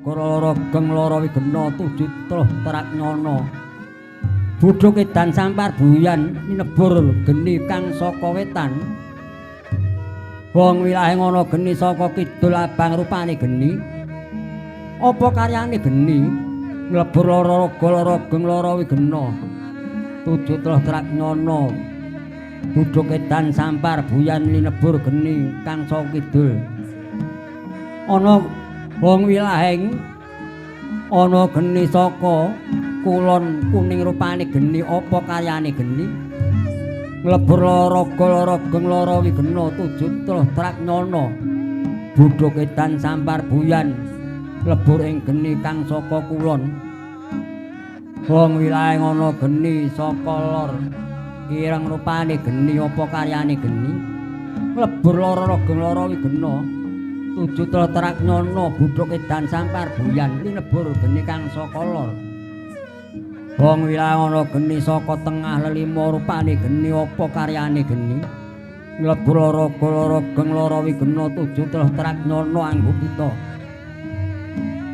Loro geng loro wigena tujuh teluh terak nyono budhuk edan sampar buyan minebur geni kang saka wetan wong wilahe ngono geni saka kidul abang rupane geni apa karyane geni nglebur loro raga loro geng loro wigena tujuh teluh terak nyono budhuk edan sampar buyan minebur geni kang saka kidul ana wong wilaheng ana geni saka kulon kuning rupane geni apa karyane geni nglebur raga lara geng lara wigena tujuh teluh terak nyono budhuk edan sampar buyan lebur ing geni kang saka kulon wong wilaheng ana geni saka lor ireng rupane geni apa karyane geni nglebur lara geng lara wigena tujuh teluh terak nyono budhuk edan sampar buyan linebur geni kang saka lor wong wilayah ana geni saka tengah lelima rupane geni apa karyane geni nglebur lara geng lara wigena tujuh teluh terak nyono anggo kita